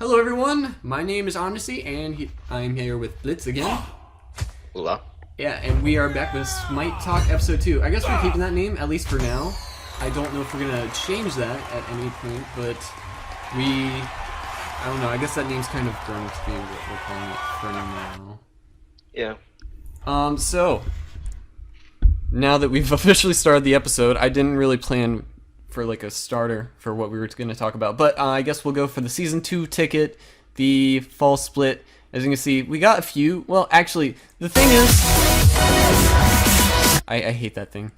Hello everyone, my name is Odyssey, and I'm here with Blitz again. Hola. Yeah, and we are back with Smite Talk Episode 2. I guess we're keeping that name, at least for now. I don't know if we're gonna change that at any point, but I don't know, I guess that name's kind of grown to be what we're calling it for now. Yeah. So, now that we've officially started the episode, I didn't really plan for like a starter for what we were going to talk about, but I guess we'll go for the Season 2 ticket, the fall split. As you can see, we got a few. Well, actually, the thing is, I hate that thing.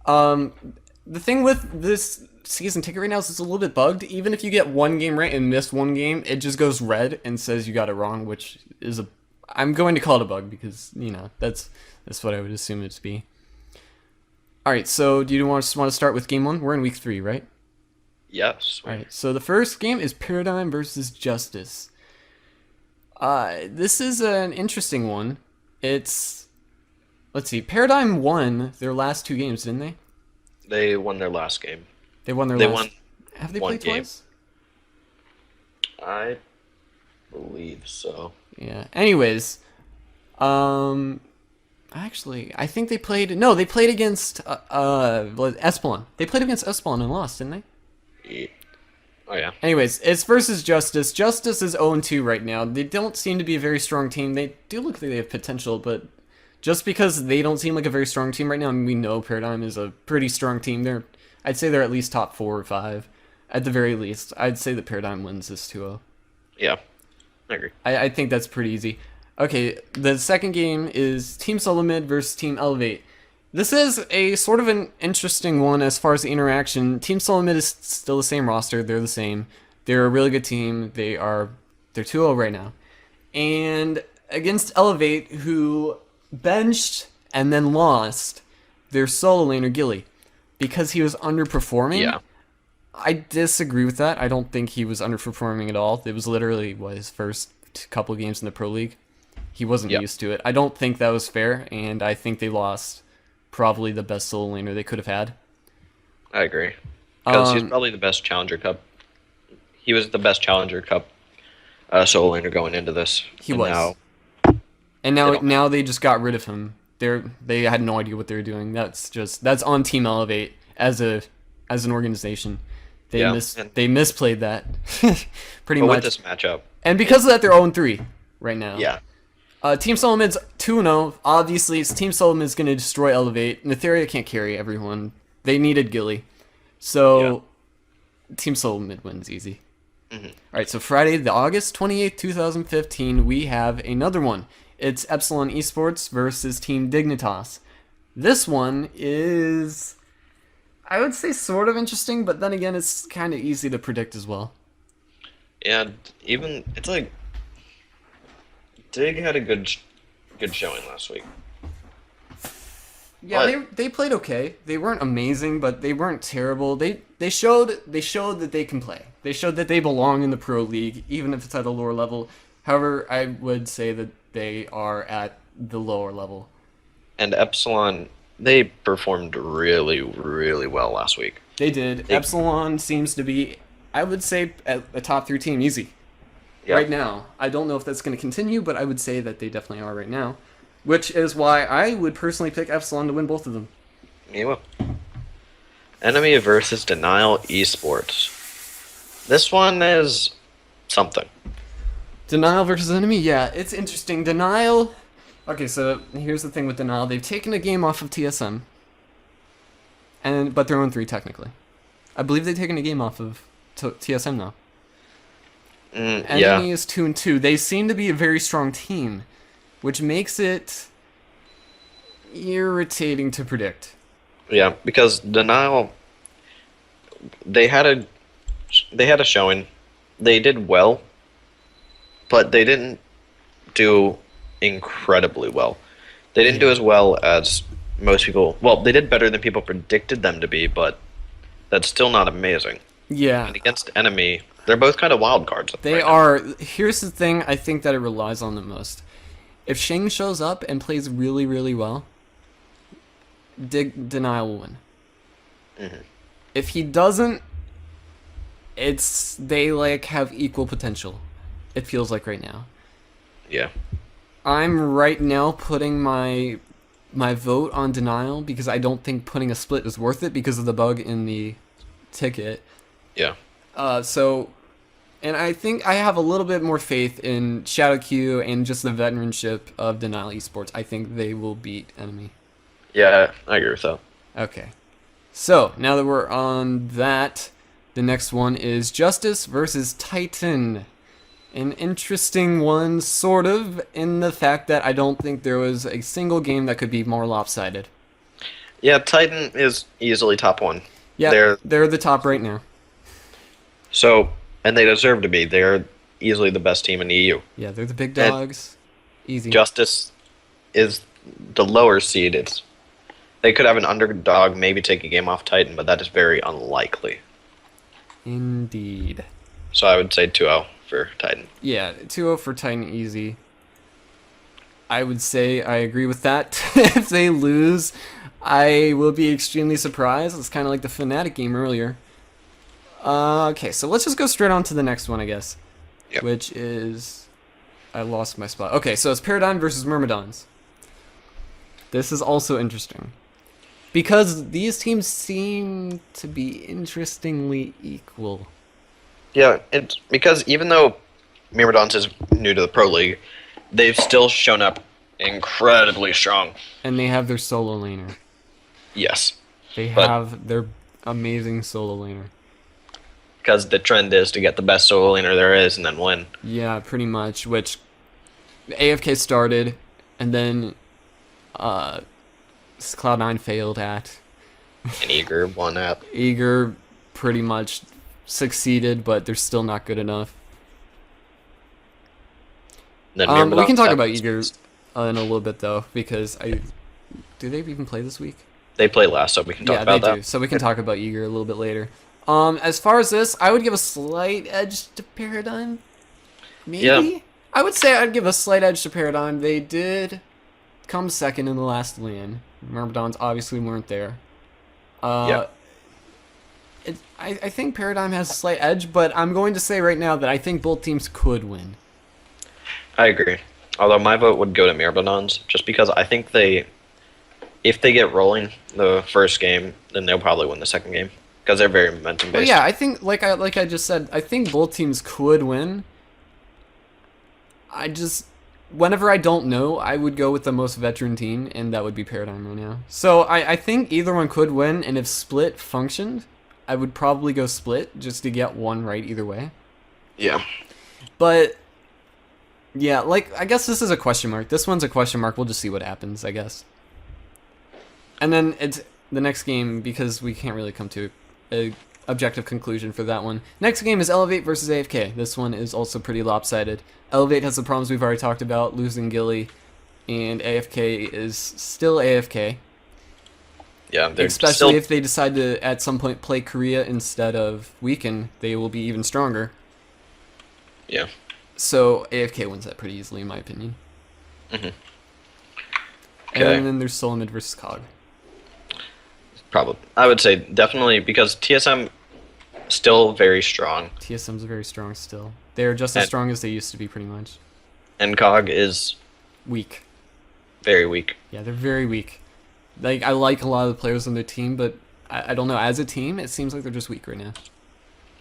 The thing with this season ticket right now is it's a little bit bugged. Even if you get one game right and miss one game, it just goes red and says you got it wrong, which is I'm going to call it a bug because, you know, that's what I would assume it to be. Alright, so do you want to start with game 1? We're in week 3, right? Yes. Alright, so the first game is Paradigm versus Justice. This is an interesting one. Let's see, Paradigm won their last 2 games, didn't they? They won their last game. They won. Have they played twice? I believe so. Yeah. Anyways, actually, I think they played. No, they played against Epsilon. They played against Epsilon and lost, didn't they? Oh yeah. Anyways, it's versus Justice. Justice is 0-2 right now. They don't seem to be a very strong team. They do look like they have potential, but just because they don't seem like a very strong team right now, I mean, we know Paradigm is a pretty strong team. I'd say they're at least top 4 or 5, at the very least. I'd say that Paradigm wins this 2-0. Yeah, I agree. I think that's pretty easy. Okay, the second game is Team Solomid versus Team Elevate. This is a sort of an interesting one as far as the interaction. Team Solomid is still the same roster. They're the same. They're a really good team. They're 2-0 right now. And against Elevate, who benched and then lost their solo laner Gilly because he was underperforming. Yeah. I disagree with that. I don't think he was underperforming at all. It was literally his first couple games in the Pro League. He wasn't used to it. I don't think that was fair, and I think they lost probably the best solo laner they could have had. I agree. Because he's probably the best Challenger Cup. He was the best Challenger Cup solo laner going into this. He was. Now they just got rid of him. They had no idea what they were doing. That's on Team Elevate as an organization. They misplayed that pretty much. With this matchup. And because of that, they're 0-3 right now. Yeah. Team Solomid's 2-0. Obviously, Team Solomid's going to destroy Elevate. Netheria can't carry everyone. They needed Gilly. So, Team Solomid wins easy. Mm-hmm. Alright, so Friday, the August 28th, 2015, we have another one. It's Epsilon Esports versus Team Dignitas. This one is, I would say, sort of interesting, but then again, it's kind of easy to predict as well. Yeah, even it's like Dig had a good showing last week. Yeah, they played okay. They weren't amazing, but they weren't terrible. They showed that they can play. They showed that they belong in the Pro League, even if it's at a lower level. However, I would say that they are at the lower level. And Epsilon, they performed really, really well last week. They did. Epsilon seems to be, I would say, a top 3 team easy. Yeah. Right now. I don't know if that's going to continue, but I would say that they definitely are right now. Which is why I would personally pick Epsilon to win both of them. Me will. Enemy versus Denial Esports. This one is something. Denial versus Enemy? Yeah, it's interesting. Denial... Okay, so here's the thing with Denial. They've taken a game off of TSM. But they're 0-3 technically. I believe they've taken a game off of TSM now. Enemy is 2-2. They seem to be a very strong team, which makes it irritating to predict. Yeah, because Denial, they had a showing. They did well, but they didn't do incredibly well. They didn't do as well as most people. Well, they did better than people predicted them to be, but that's still not amazing. Yeah. And against Enemy, they're both kind of wild cards. They are. Here's the thing I think that it relies on the most. If Shing shows up and plays really, really well, Denial will win. Mm-hmm. If he doesn't, they like have equal potential. it feels like right now. Yeah. I'm right now putting my vote on Denial because I don't think putting a split is worth it because of the bug in the ticket. Yeah. And I think I have a little bit more faith in Shadow Q and just the veteranship of Denial Esports. I think they will beat Enemy. Yeah, I agree with that. Okay. So, now that we're on that, the next one is Justice versus Titan. An interesting one, sort of, in the fact that I don't think there was a single game that could be more lopsided. Yeah, Titan is easily top 1. Yeah, they're the top right now. So, and they deserve to be. They're easily the best team in the EU. Yeah, they're the big dogs. Easy. Justice is the lower seed. They could have an underdog, maybe take a game off Titan, but that is very unlikely. Indeed. So I would say 2-0 for Titan. Yeah, 2-0 for Titan, easy. I would say I agree with that. If they lose, I will be extremely surprised. It's kind of like the Fanatic game earlier. Okay, so let's just go straight on to the next one, I guess. Yep. Which is... I lost my spot. Okay, so it's Paradigm versus Myrmidons. This is also interesting. Because these teams seem to be interestingly equal. Yeah, it's because even though Myrmidons is new to the Pro League, they've still shown up incredibly strong. And they have their solo laner. Yes. They have their amazing solo laner. Because the trend is to get the best solo laner there is and then win. Yeah, pretty much. Which AFK started, and then Cloud9 failed at. And Eager won at. Eager pretty much succeeded, but they're still not good enough. Then we can talk about Eager in a little bit, though, because do they even play this week? They play last, so we can talk about that. Do. So we can talk about Eager a little bit later. As far as this, I would give a slight edge to Paradigm. Maybe? Yeah. I would say I'd give a slight edge to Paradigm. They did come second in the last LAN. Myrmidons obviously weren't there. I think Paradigm has a slight edge, but I'm going to say right now that I think both teams could win. I agree. Although my vote would go to Myrmidons, just because I think if they get rolling the first game, then they'll probably win the second game. Because they're very momentum based. Well, yeah, I think like I just said, I think both teams could win. Whenever I don't know, I would go with the most veteran team, and that would be Paradigm right now. So I think either one could win, and if Split functioned, I would probably go Split just to get one right either way. Yeah. But yeah, like I guess this is a question mark. This one's a question mark. We'll just see what happens, I guess. And then it's the next game, because we can't really come to a objective conclusion for that one. Next game is Elevate versus AFK. This one is also pretty lopsided. Elevate has the problems we've already talked about, losing Gilly, and AFK is still AFK. Yeah, they're especially if they decide to at some point play Korea instead of Weaken, they will be even stronger. Yeah. So AFK wins that pretty easily, in my opinion. Mm-hmm. Okay. And then there's Solomid versus COG. Probably. I would say definitely, because TSM still very strong. TSM's very strong still. They're just as strong as they used to be, pretty much. And COG is weak. Very weak. Yeah, they're very weak. Like, I like a lot of the players on their team, but I don't know. As a team, it seems like they're just weak right now.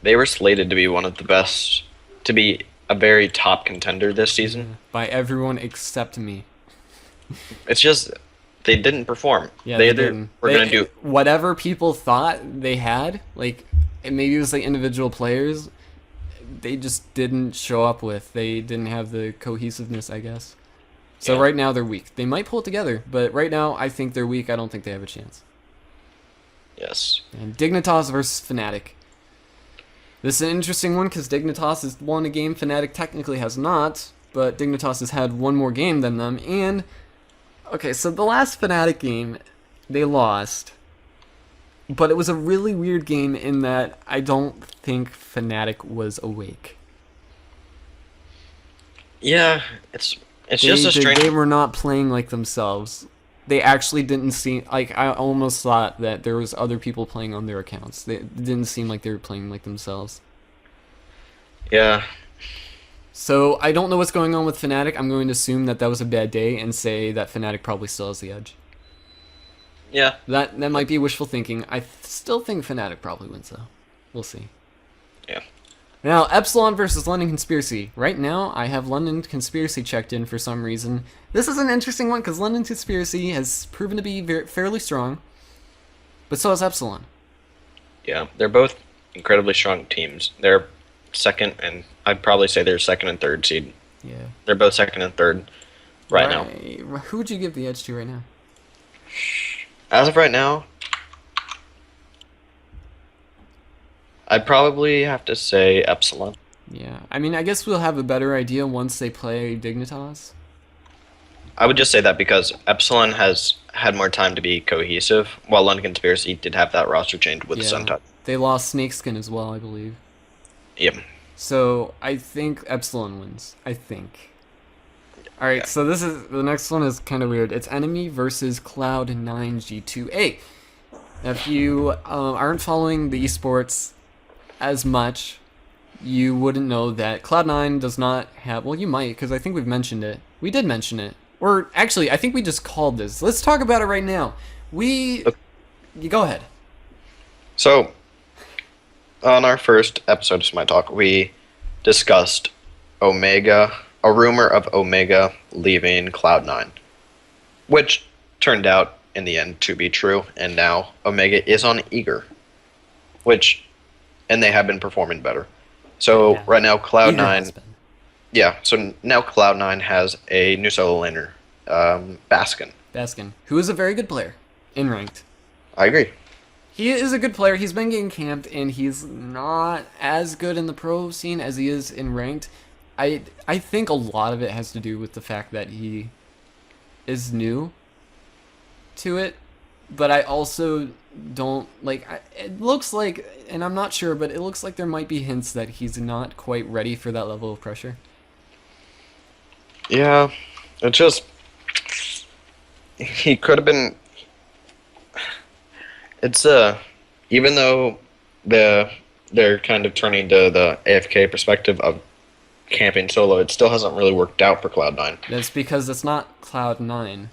They were slated to be one of the best, to be a very top contender this season. Yeah, by everyone except me. It's just they didn't perform. Yeah, they didn't. We're gonna do whatever people thought they had. Like, maybe it was like individual players. They just didn't show up with. They didn't have the cohesiveness, I guess. So yeah. Right now they're weak. They might pull it together, but right now I think they're weak. I don't think they have a chance. Yes. And Dignitas versus Fanatic. This is an interesting one because Dignitas has won a game. Fnatic technically has not, but Dignitas has had one more game than them. And okay, so the last Fnatic game, they lost. But it was a really weird game in that I don't think Fnatic was awake. Yeah, it's just a strange. They were not playing like themselves. They actually didn't seem like, I almost thought that there was other people playing on their accounts. They didn't seem like they were playing like themselves. Yeah. So I don't know what's going on with Fnatic. I'm going to assume that that was a bad day and say that Fnatic probably still has the edge. Yeah. That might be wishful thinking. I still think Fnatic probably wins though. We'll see. Yeah. Now, Epsilon versus London Conspiracy. Right now, I have London Conspiracy checked in for some reason. This is an interesting one because London Conspiracy has proven to be fairly strong, but so has Epsilon. Yeah. They're both incredibly strong teams. They're second, and I'd probably say they're second and third seed. Yeah. They're both second and third right now. Who would you give the edge to right now? As of right now, I'd probably have to say Epsilon. Yeah. I mean, I guess we'll have a better idea once they play Dignitas. I would just say that because Epsilon has had more time to be cohesive, while London Conspiracy did have that roster change with the Sun Touch. They lost Snakeskin as well, I believe. Yep. So I think Epsilon wins. I think. All right. So this is the next one is kind of weird. It's Enemy versus Cloud9 G2A. If you aren't following the esports as much, you wouldn't know that Cloud9 does not have. Well, you might, because I think we've mentioned it. We did mention it, or actually, I think we just called this. Let's talk about it right now. You go ahead. So, on our first episode of Smite Talk, we discussed Omega, a rumor of Omega leaving Cloud9, which turned out in the end to be true, and now Omega is on Eager, and they have been performing better. So right now Cloud9, so now Cloud9 has a new solo laner, Baskin, who is a very good player in ranked. I agree. He is a good player. He's been getting camped, and he's not as good in the pro scene as he is in ranked. I think a lot of it has to do with the fact that he is new to it, but I also don't like. It looks like, and I'm not sure, but it looks like there might be hints that he's not quite ready for that level of pressure. Yeah, it just he could have been. It's even though they're kind of turning to the AFK perspective of camping solo, it still hasn't really worked out for Cloud9. That's because it's not Cloud9.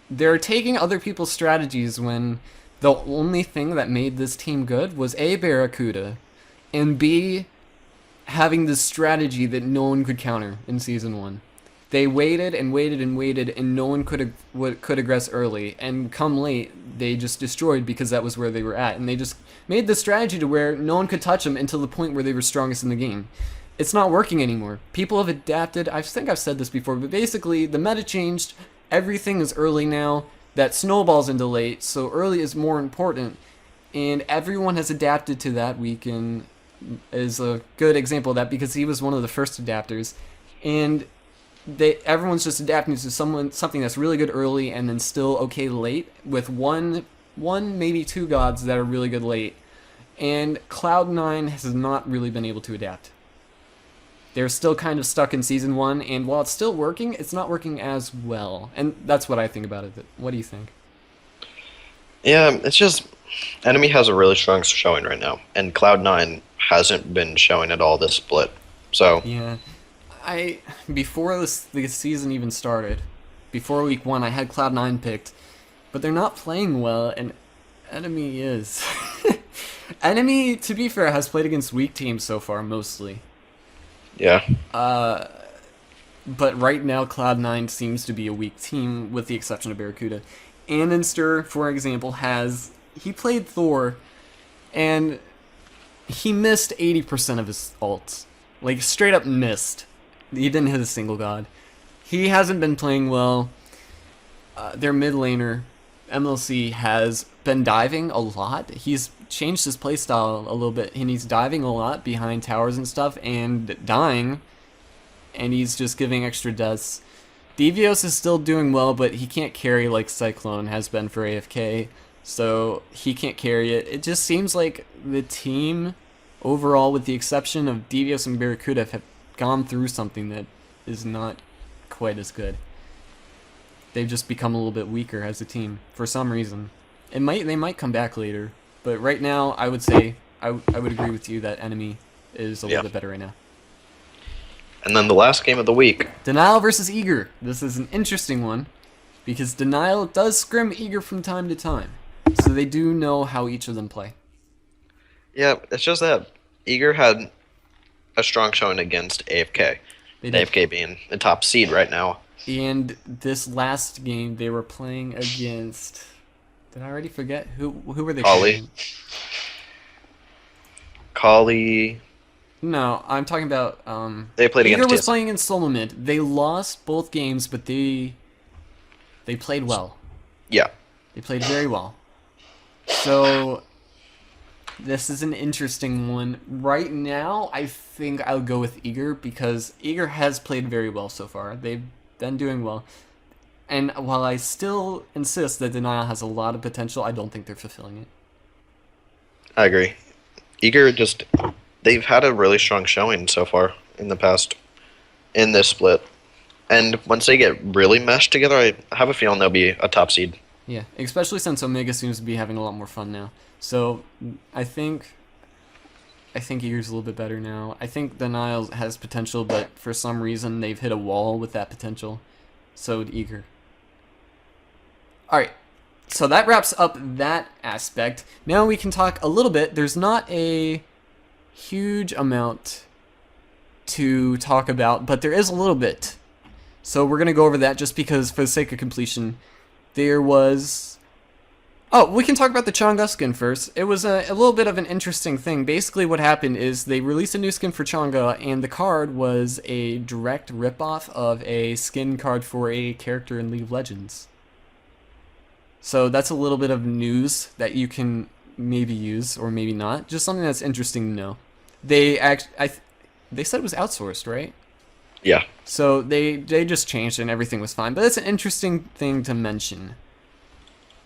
They're taking other people's strategies when the only thing that made this team good was A, Barracuda, and B, having this strategy that no one could counter in Season 1. They waited and waited and waited, and no one could aggress early. And come late, they just destroyed because that was where they were at. And they just made the strategy to where no one could touch them until the point where they were strongest in the game. It's not working anymore. People have adapted. I think I've said this before, but basically the meta changed. Everything is early now. That snowballs into late, so early is more important. And everyone has adapted to that. Weekend is a good example of that because he was one of the first adapters. And everyone's just adapting to something that's really good early and then still okay late, with one maybe two gods that are really good late. And Cloud9 has not really been able to adapt. They're still kind of stuck in Season 1, and while it's still working, it's not working as well. And that's what I think about it. What do you think? Yeah, it's just Enemy has a really strong showing right now, and Cloud9 hasn't been showing at all this split. So yeah. Before the season even started, before week 1, I had Cloud9 picked, but they're not playing well, and Enemy is. Enemy, to be fair, has played against weak teams so far, mostly. Yeah. But right now, Cloud9 seems to be a weak team, with the exception of Barracuda. Annenster, for example, he played Thor, and he missed 80% of his ults. Like, straight up missed. He didn't hit a single god. He hasn't been playing well. Their mid laner, MLC, has been diving a lot. He's changed his playstyle a little bit, and he's diving a lot behind towers and stuff, and dying, and he's just giving extra deaths. Devios is still doing well, but he can't carry like Cyclone has been for AFK, so he can't carry it. It just seems like the team overall, with the exception of Devios and Barracuda, have gone through something that is not quite as good. They've just become a little bit weaker as a team for some reason. They might come back later, but right now I would say I would agree with you that Enemy is a little bit better right now. And then the last game of the week. Denial versus Eager. This is an interesting one because Denial does scrim Eager from time to time. So they do know how each of them play. Yeah, it's just that Eager had a strong showing against AFK. AFK being the top seed right now. And this last game they were playing against... Did I already forget? Who were they playing? Kali. No, I'm talking about... they played Eager against was playing in Solomid. They lost both games, but they played well. Yeah. They played very well. So... This is an interesting one. Right now, I think I'll go with Eager because Eager has played very well so far. They've been doing well. And while I still insist that Denial has a lot of potential, I don't think they're fulfilling it. I agree. Eager they've had a really strong showing so far in the past in this split. And once they get really meshed together, I have a feeling they'll be a top seed. Yeah, especially since Omega seems to be having a lot more fun now. So I think Eager's a little bit better now. I think Denial has potential, but for some reason they've hit a wall with that potential. So did Eager. Alright, so that wraps up that aspect. Now we can talk a little bit. There's not a huge amount to talk about, but there is a little bit. So we're going to go over that just because for the sake of completion. There was... Oh, we can talk about the Chang'e skin first. It was a little bit of an interesting thing. Basically what happened is they released a new skin for Chang'e, and the card was a direct ripoff of a skin card for a character in League of Legends. So that's a little bit of news that you can maybe use or maybe not. Just something that's interesting to know. They said it was outsourced, right? Yeah. So they just changed it and everything was fine. But it's an interesting thing to mention.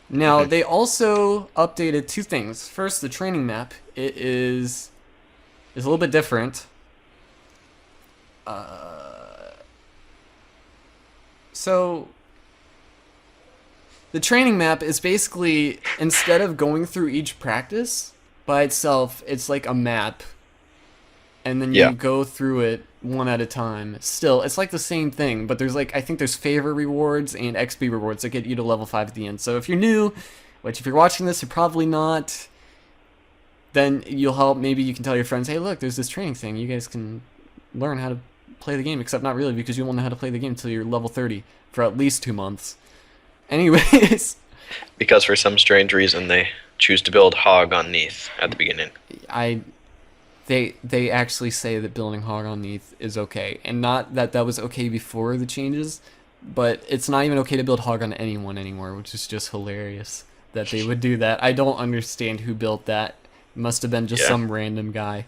Now, they also updated two things. First, the training map. It is a little bit different. So, the training map is basically, instead of going through each practice by itself, it's like a map. And then you go through it one at a time. Still, it's like the same thing, but there's I think there's favor rewards and XP rewards that get you to level 5 at the end. So if you're new, which if you're watching this, you're probably not, then you'll help. Maybe you can tell your friends, hey, look, there's this training thing. You guys can learn how to play the game, except not really, because you won't know how to play the game until you're level 30 for at least 2 months. Anyways. Because for some strange reason, they choose to build Hog on Neath at the beginning. They actually say that building Hog on Neath is okay, and not that was okay before the changes, but it's not even okay to build Hog on anyone anymore, which is just hilarious that they would do that. I don't understand who built that. It must have been just some random guy.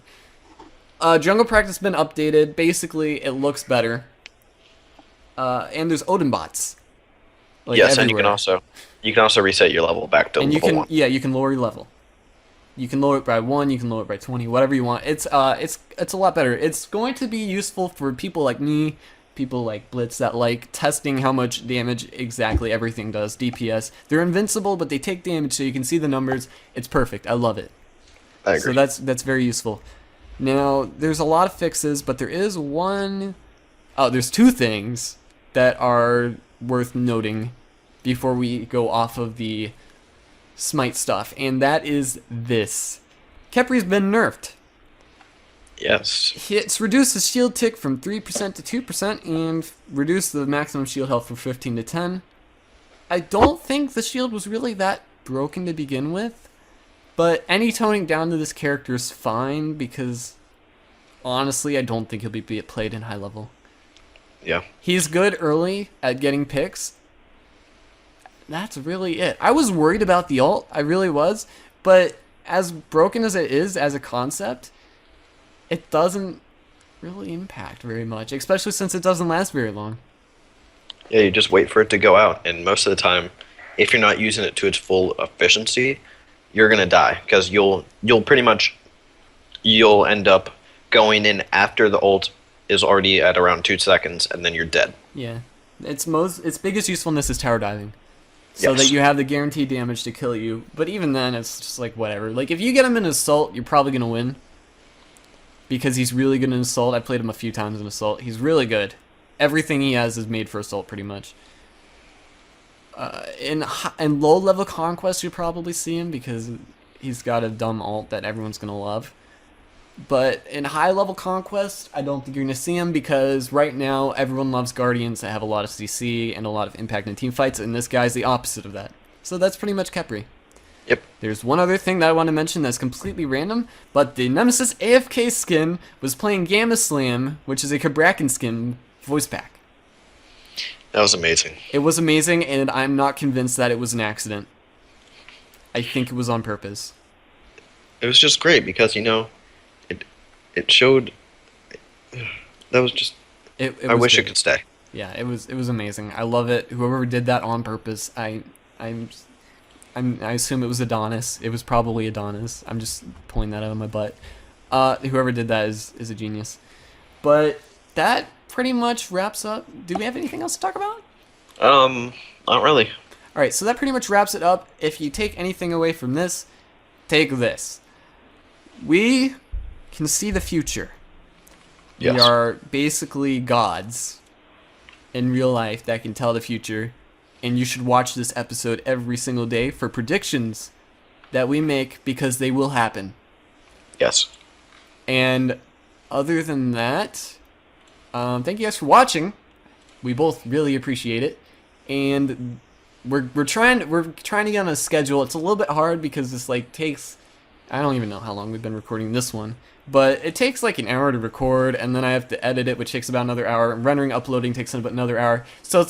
Jungle Practice has been updated. Basically, it looks better. And there's Odin bots. Yes, everywhere. and you can also reset your level back to level 1. Yeah, you can lower your level. You can lower it by 1, you can lower it by 20, whatever you want. It's a lot better. It's going to be useful for people like me, people like Blitz that like testing how much damage exactly everything does, DPS. They're invincible, but they take damage so you can see the numbers. It's perfect. I love it. I agree. So that's very useful. Now, there's a lot of fixes, but there is there's two things that are worth noting before we go off of the Smite stuff, and that is this. Khepri's been nerfed. Yes. It's reduced the shield tick from 3% to 2% and reduced the maximum shield health from 15 to 10. I don't think the shield was really that broken to begin with, but any toning down to this character is fine because honestly, I don't think he'll be played in high level. Yeah. He's good early at getting picks. That's really it. I was worried about the ult, I really was, but as broken as it is as a concept, it doesn't really impact very much, especially since it doesn't last very long. Yeah, you just wait for it to go out, and most of the time, if you're not using it to its full efficiency, you're gonna die because you'll end up going in after the ult is already at around 2 seconds, and then you're dead. Yeah, its biggest usefulness is tower diving. So that you have the guaranteed damage to kill you. But even then, it's just like, whatever. Like, if you get him in Assault, you're probably going to win. because he's really good in Assault. I played him a few times in Assault. He's really good. Everything he has is made for Assault, pretty much. In low-level Conquest, you probably see him because he's got a dumb ult that everyone's going to love. But in high-level Conquest, I don't think you're going to see him because right now everyone loves Guardians that have a lot of CC and a lot of impact in team fights, and this guy's the opposite of that. So that's pretty much Khepri. Yep. There's one other thing that I want to mention that's completely random, but the Nemesis Afk Skin was playing Gamma Slam, which is a Kabrakan skin voice pack. That was amazing. It was amazing, and I'm not convinced that it was an accident. I think it was on purpose. It was just great because, it showed. That was just. I wish it could stay. Yeah, it was amazing. I love it. Whoever did that on purpose, I assume it was Adonis. It was probably Adonis. I'm just pulling that out of my butt. Whoever did that is a genius. But that pretty much wraps up. Do we have anything else to talk about? Not really. All right, so that pretty much wraps it up. If you take anything away from this, take this. We can see the future. Yes. We are basically gods in real life that can tell the future, and you should watch this episode every single day for predictions that we make because they will happen. Yes. And other than that, thank you guys for watching. We both really appreciate it, and we're trying to get on a schedule. It's a little bit hard because this takes. I don't even know how long we've been recording this one, but it takes like an hour to record, and then I have to edit it, which takes about another hour. And rendering, uploading takes about another hour. So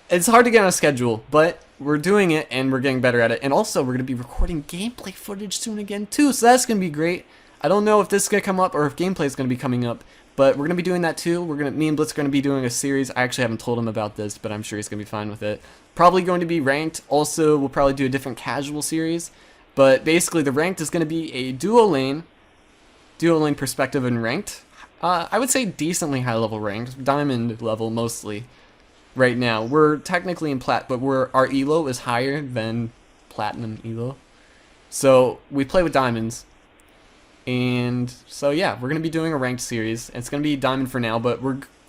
it's hard to get on a schedule, but we're doing it, and we're getting better at it. And also, we're going to be recording gameplay footage soon again, too, so that's going to be great. I don't know if this is going to come up or if gameplay is going to be coming up, but we're going to be doing that, too. Me and Blitz are going to be doing a series. I actually haven't told him about this, but I'm sure he's going to be fine with it. Probably going to be ranked. Also, we'll probably do a different casual series. But basically, the ranked is going to be a duo lane perspective in ranked. I would say decently high-level ranked, diamond level mostly. Right now, we're technically in plat, but our elo is higher than platinum elo. So we play with diamonds, and so yeah, we're gonna be doing a ranked series. It's gonna be diamond for now, but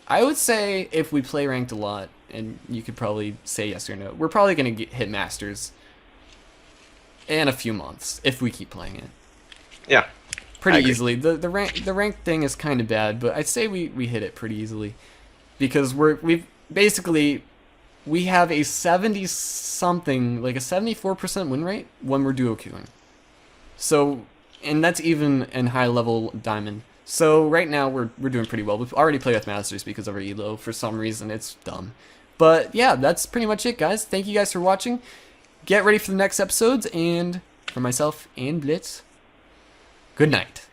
I would say if we play ranked a lot, and you could probably say yes or no, we're probably gonna hit masters in a few months if we keep playing it. Yeah. Pretty easily. The ranked thing is kind of bad, but I'd say we hit it pretty easily because we have a 70-something, like a 74% win rate when we're duo queuing. So, and that's even in high level diamond. So right now we're doing pretty well. We've already played with masters because of our elo. For some reason, it's dumb. But yeah, that's pretty much it, guys. Thank you guys for watching. Get ready for the next episodes, and for myself and Blitz, good night.